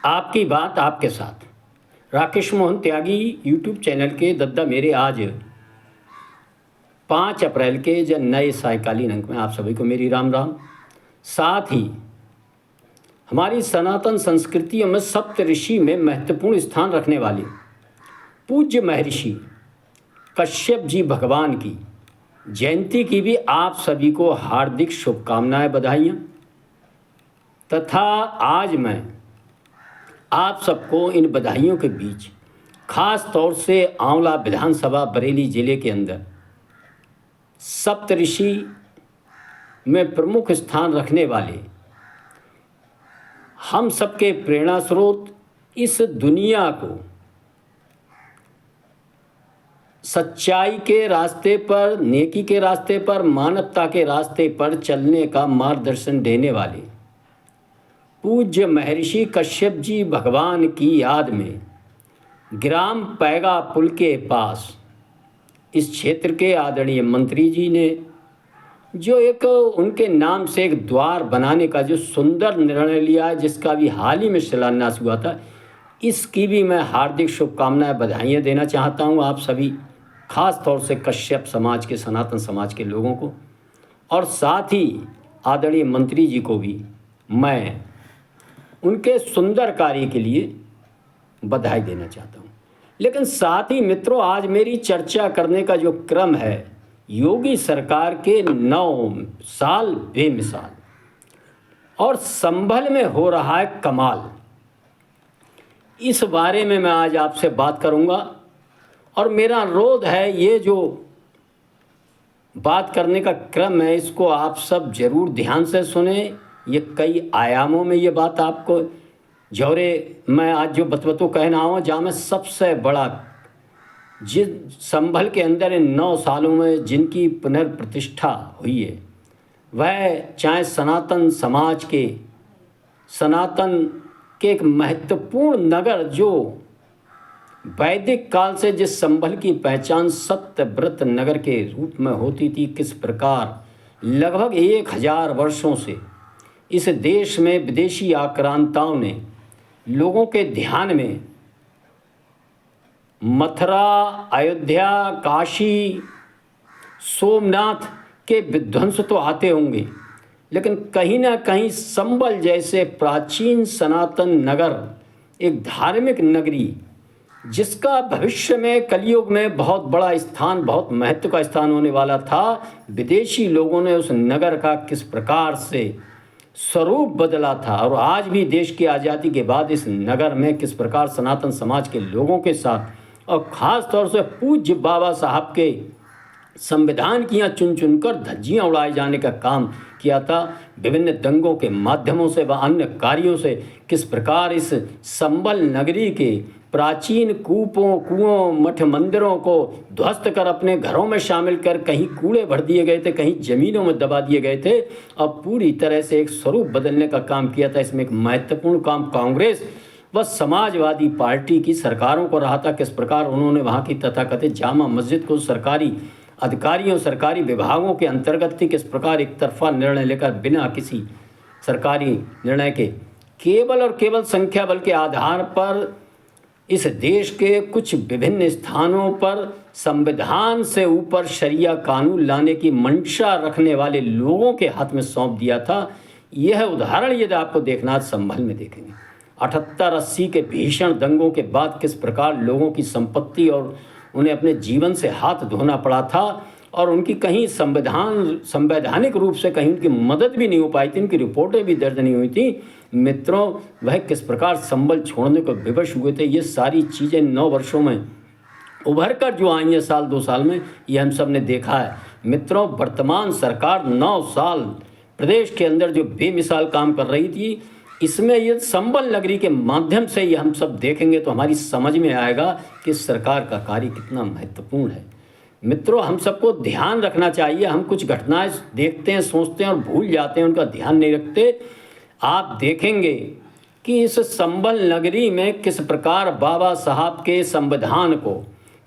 आपकी बात आपके साथ। राकेश मोहन त्यागी यूट्यूब चैनल के दद्दा मेरे आज 5 अप्रैल के जो नए सायकालीन अंक में आप सभी को मेरी राम राम। साथ ही हमारी सनातन संस्कृतियों में सप्त ऋषि में महत्वपूर्ण स्थान रखने वाले पूज्य महर्षि कश्यप जी भगवान की जयंती की भी आप सभी को हार्दिक शुभकामनाएं, बधाइयाँ। तथा आज मैं आप सबको इन बधाइयों के बीच खास तौर से आंवला विधानसभा बरेली जिले के अंदर सप्तऋषि में प्रमुख स्थान रखने वाले हम सबके प्रेरणा स्रोत, इस दुनिया को सच्चाई के रास्ते पर, नेकी के रास्ते पर, मानवता के रास्ते पर चलने का मार्गदर्शन देने वाले पूज्य महर्षि कश्यप जी भगवान की याद में ग्राम पैगा पुल के पास इस क्षेत्र के आदरणीय मंत्री जी ने जो एक उनके नाम से एक द्वार बनाने का जो सुंदर निर्णय लिया है, जिसका भी हाल ही में शिलान्यास हुआ था, इसकी भी मैं हार्दिक शुभकामनाएं, बधाइयाँ देना चाहता हूँ आप सभी, खास तौर से कश्यप समाज के, सनातन समाज के लोगों को, और साथ ही आदरणीय मंत्री जी को भी मैं उनके सुंदर कार्य के लिए बधाई देना चाहता हूँ। लेकिन साथ ही मित्रों, आज मेरी चर्चा करने का जो क्रम है, योगी सरकार के 9 साल बेमिसाल और संभल में हो रहा है कमाल, इस बारे में मैं आज आपसे बात करूंगा। और मेरा अनुरोध है, ये जो बात करने का क्रम है, इसको आप सब जरूर ध्यान से सुने। ये कई आयामों में ये बात आपको जौरे मैं आज जो बतबतो कहना हूँ, जहाँ मैं सबसे बड़ा जिस संभल के अंदर इन 9 सालों में जिनकी पुनर्प्रतिष्ठा हुई है, वह चाहे सनातन समाज के, सनातन के एक महत्वपूर्ण नगर जो वैदिक काल से जिस संभल की पहचान सत्यव्रत नगर के रूप में होती थी, किस प्रकार लगभग 1000 वर्षों से इस देश में विदेशी आक्रांताओं ने लोगों के ध्यान में मथुरा, अयोध्या, काशी, सोमनाथ के विध्वंस तो आते होंगे, लेकिन कहीं ना कहीं संभल जैसे प्राचीन सनातन नगर, एक धार्मिक नगरी, जिसका भविष्य में कलयुग में बहुत बड़ा स्थान, बहुत महत्व का स्थान होने वाला था, विदेशी लोगों ने उस नगर का किस प्रकार से स्वरूप बदला था। और आज भी देश की आज़ादी के बाद इस नगर में किस प्रकार सनातन समाज के लोगों के साथ, और ख़ास तौर से पूज्य बाबा साहब के संविधान की यहाँ चुन चुनकर धज्जियाँ उड़ाए जाने का काम किया था, विभिन्न दंगों के माध्यमों से व अन्य कार्यों से किस प्रकार इस संभल नगरी के प्राचीन कूपों, कुओं, मठ मंदिरों को ध्वस्त कर अपने घरों में शामिल कर कहीं कूड़े भर दिए गए थे, कहीं ज़मीनों में दबा दिए गए थे, और पूरी तरह से एक स्वरूप बदलने का काम किया था। इसमें एक महत्वपूर्ण काम कांग्रेस व समाजवादी पार्टी की सरकारों को रहा था। किस प्रकार उन्होंने वहाँ की तथाकथित जामा मस्जिद को सरकारी अधिकारियों, सरकारी विभागों के अंतर्गत थी, किस प्रकार एक तरफा निर्णय लेकर बिना किसी सरकारी निर्णय के केवल और केवल संख्या बल के आधार पर इस देश के कुछ विभिन्न स्थानों पर संविधान से ऊपर शरिया कानून लाने की मंशा रखने वाले लोगों के हाथ में सौंप दिया था। यह उदाहरण यदि आपको देखना है संभल में देखेंगे, 78-80 के भीषण दंगों के बाद किस प्रकार लोगों की संपत्ति और उन्हें अपने जीवन से हाथ धोना पड़ा था, और उनकी कहीं संवैधानिक रूप से कहीं उनकी मदद भी नहीं हो पाई थी, उनकी रिपोर्टें भी दर्ज नहीं हुई थी। मित्रों, वह किस प्रकार संभल छोड़ने को विवश हुए थे, ये सारी चीज़ें 9 वर्षों में उभर कर जो आई हैं, साल 2 साल में, ये हम सब ने देखा है। मित्रों, वर्तमान सरकार 9 साल प्रदेश के अंदर जो बेमिसाल काम कर रही थी, इसमें ये संभल नगरी के माध्यम से ये हम सब देखेंगे तो हमारी समझ में आएगा कि सरकार का कार्य कितना महत्वपूर्ण है। मित्रों, हम सबको ध्यान रखना चाहिए। हम कुछ घटनाएं देखते हैं, सोचते हैं और भूल जाते हैं, उनका ध्यान नहीं रखते। आप देखेंगे कि इस संभल नगरी में किस प्रकार बाबा साहब के संविधान को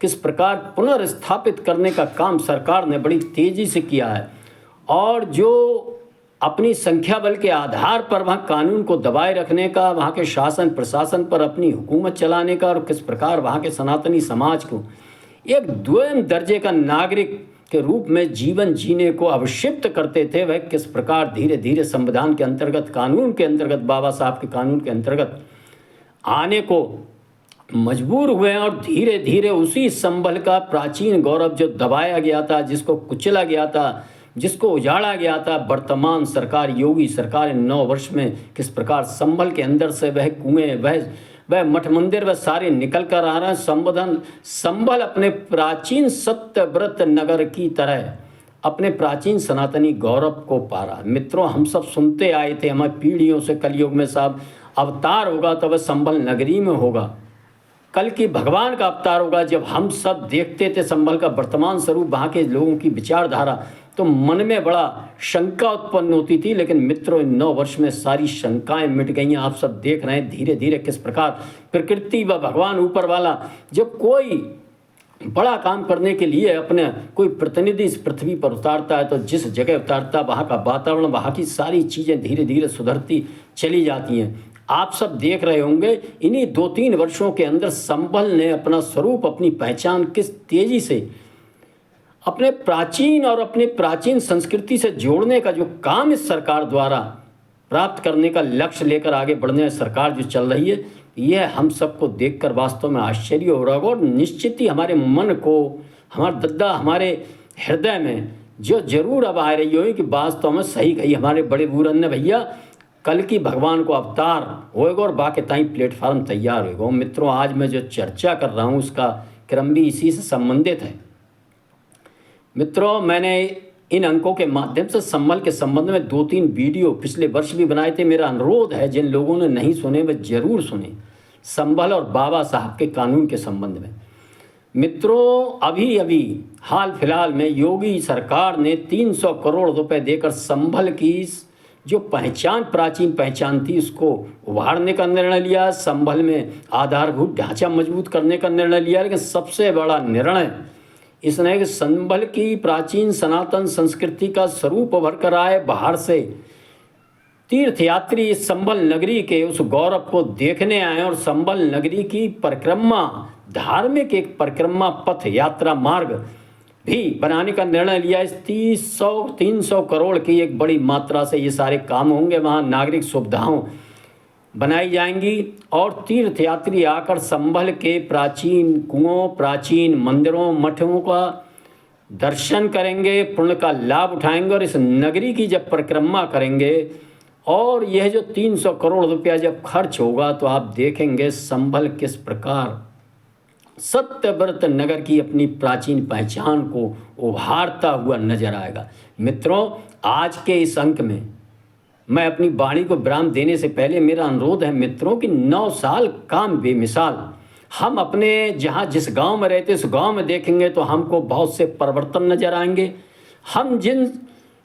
किस प्रकार पुनर्स्थापित करने का काम सरकार ने बड़ी तेज़ी से किया है। और जो अपनी संख्या बल के आधार पर वहाँ कानून को दबाए रखने का, वहाँ के शासन प्रशासन पर अपनी हुकूमत चलाने का, और किस प्रकार वहाँ के सनातनी समाज को एक द्वैम दर्जे का नागरिक के रूप में जीवन जीने को अवशिप्त करते थे, वह किस प्रकार धीरे धीरे संविधान के अंतर्गत, कानून के अंतर्गत, बाबा साहब के कानून के अंतर्गत आने को मजबूर हुए हैं। और धीरे धीरे उसी संभल का प्राचीन गौरव जो दबाया गया था, जिसको कुचला गया था, जिसको उजाड़ा गया था, वर्तमान सरकार, योगी सरकार, इन 9 वर्ष में किस प्रकार संभल के अंदर से वह कुएं, वह मठ मंदिर, वह सारे निकल कर आ रहे हैं। संभल अपने प्राचीन सत्यव्रत नगर की तरह अपने प्राचीन सनातनी गौरव को पा रहा। मित्रों, हम सब सुनते आए थे हमारी पीढ़ियों से, कलयुग में साहब अवतार होगा तो वह संभल नगरी में होगा, कल की भगवान का अवतार होगा। जब हम सब देखते थे संभल का वर्तमान स्वरूप, वहाँ के लोगों की विचारधारा, तो मन में बड़ा शंका उत्पन्न होती थी। लेकिन मित्रों, इन 9 वर्ष में सारी शंकाएं मिट गई हैं। आप सब देख रहे हैं धीरे धीरे किस प्रकार प्रकृति व भगवान ऊपर वाला जब कोई बड़ा काम करने के लिए अपने कोई प्रतिनिधि इस पृथ्वी पर उतारता है, तो जिस जगह उतारता, वहाँ का वातावरण, वहाँ की सारी चीज़ें धीरे धीरे सुधरती चली जाती हैं। आप सब देख रहे होंगे इन्हीं 2-3 वर्षों के अंदर संभल ने अपना स्वरूप, अपनी पहचान किस तेजी से अपने प्राचीन और अपने प्राचीन संस्कृति से जोड़ने का जो काम इस सरकार द्वारा प्राप्त करने का लक्ष्य लेकर आगे बढ़ने सरकार जो चल रही है, यह हम सबको देखकर वास्तव में आश्चर्य हो रहा होगा। और निश्चित ही हमारे मन को, हमारा दद्दा, हमारे हृदय में जो जरूर अब आ रही हो कि वास्तव में सही कही हमारे बड़े बूढ़न ने, भैया कल की भगवान को अवतार होएगा और बाकी ताई प्लेटफार्म तैयार होएगा। मित्रों, आज मैं जो चर्चा कर रहा हूँ उसका क्रम भी इसी से संबंधित है। मित्रों, मैंने इन अंकों के माध्यम से संभल के संबंध में 2-3 वीडियो पिछले वर्ष भी बनाए थे। मेरा अनुरोध है जिन लोगों ने नहीं सुने वे जरूर सुने, संभल और बाबा साहब के कानून के संबंध में। मित्रों, अभी अभी हाल फिलहाल में योगी सरकार ने 300 करोड़ रुपए देकर संभल की जो पहचान, प्राचीन पहचान थी, उसको उभारने का निर्णय लिया। संभल में आधारभूत ढांचा मजबूत करने का निर्णय लिया। लेकिन सबसे बड़ा निर्णय इसने कि संभल की प्राचीन सनातन संस्कृति का स्वरूप उभर कर आए, बाहर से तीर्थयात्री इस संभल नगरी के उस गौरव को देखने आए और संभल नगरी की परिक्रमा, धार्मिक एक परिक्रमा पथ यात्रा मार्ग भी बनाने का निर्णय लिया। इस 300 करोड़ की एक बड़ी मात्रा से ये सारे काम होंगे। वहाँ नागरिक सुविधाओं बनाई जाएंगी और तीर्थयात्री आकर संभल के प्राचीन कुओं, प्राचीन मंदिरों, मठों का दर्शन करेंगे, पुण्य का लाभ उठाएंगे और इस नगरी की जब परिक्रमा करेंगे और यह जो 300 करोड़ रुपया जब खर्च होगा, तो आप देखेंगे संभल किस प्रकार सत्यव्रत नगर की अपनी प्राचीन पहचान को उभारता हुआ नजर आएगा। मित्रों, आज के इस अंक में मैं अपनी वाणी को विराम देने से पहले मेरा अनुरोध है मित्रों कि 9 साल काम बेमिसाल हम अपने जहाँ जिस गांव में रहते उस गांव में देखेंगे तो हमको बहुत से परिवर्तन नजर आएंगे। हम जिन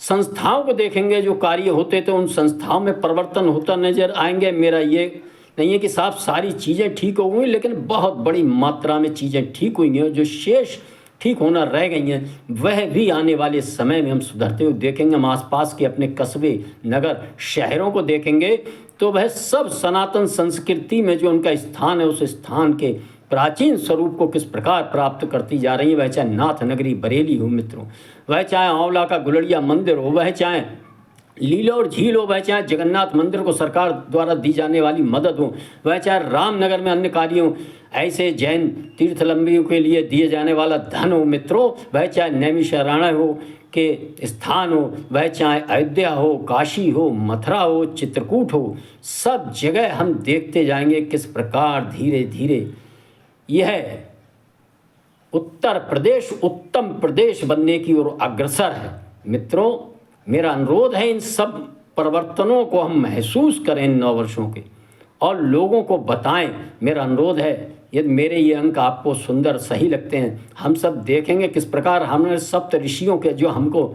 संस्थाओं को देखेंगे जो कार्य होते थे उन संस्थाओं में परिवर्तन होता नजर आएंगे। मेरा ये नहीं है कि साहब सारी चीज़ें ठीक हो गई, लेकिन बहुत बड़ी मात्रा में चीज़ें ठीक हुई हैं। जो शेष ठीक होना रह गई हैं वह भी आने वाले समय में हम सुधरते हुए देखेंगे। हम आसपास के अपने कस्बे, नगर, शहरों को देखेंगे तो वह सब सनातन संस्कृति में जो उनका स्थान है उस स्थान के प्राचीन स्वरूप को किस प्रकार प्राप्त करती जा रही है। वह चाहे नाथ नगरी बरेली हो मित्रों, वह चाहे आंवला का गुलड़िया मंदिर हो, वह चाहे लीला और झील हो, वह चाहे जगन्नाथ मंदिर को सरकार द्वारा दी जाने वाली मदद हो, वह चाहे रामनगर में अन्य कार्यों ऐसे जैन तीर्थलंबियों के लिए दिए जाने वाला धन हो मित्रों, वह चाहे नैमिषारण्य हो के स्थान हो, वह चाहे अयोध्या हो, काशी हो, मथुरा हो, चित्रकूट हो, सब जगह हम देखते जाएंगे किस प्रकार धीरे धीरे यह उत्तर प्रदेश उत्तम प्रदेश बनने की ओर अग्रसर है। मित्रों, मेरा अनुरोध है इन सब परिवर्तनों को हम महसूस करें इन 9 वर्षों के और लोगों को बताएं। मेरा अनुरोध है यदि मेरे ये अंक आपको सुंदर सही लगते हैं, हम सब देखेंगे किस प्रकार हमने सप्त ऋषियों के जो हमको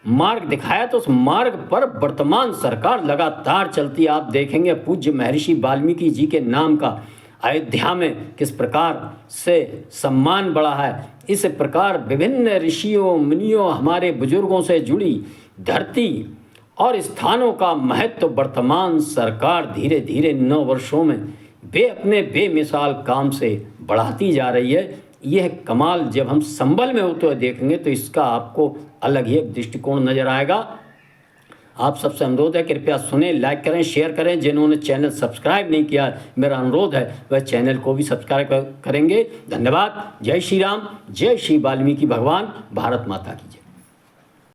मार्ग दिखाया तो उस मार्ग पर वर्तमान सरकार लगातार चलती। आप देखेंगे पूज्य महर्षि वाल्मीकि जी के नाम का अयोध्या में किस प्रकार से सम्मान बढ़ा है। इस प्रकार विभिन्न ऋषियों, मुनियों, हमारे बुजुर्गों से जुड़ी धरती और स्थानों का महत्व वर्तमान सरकार धीरे धीरे 9 वर्षों में अपने बेमिसाल काम से बढ़ाती जा रही है। यह कमाल जब हम संबल में होते हुए देखेंगे तो इसका आपको अलग ही एक दृष्टिकोण नज़र आएगा। आप सबसे अनुरोध है, कृपया सुने, लाइक करें, शेयर करें। जिन्होंने चैनल सब्सक्राइब नहीं किया, मेरा अनुरोध है वह चैनल को भी सब्सक्राइब करेंगे। धन्यवाद। जय श्री राम, जय श्री वाल्मीकि भगवान, भारत माता की जय।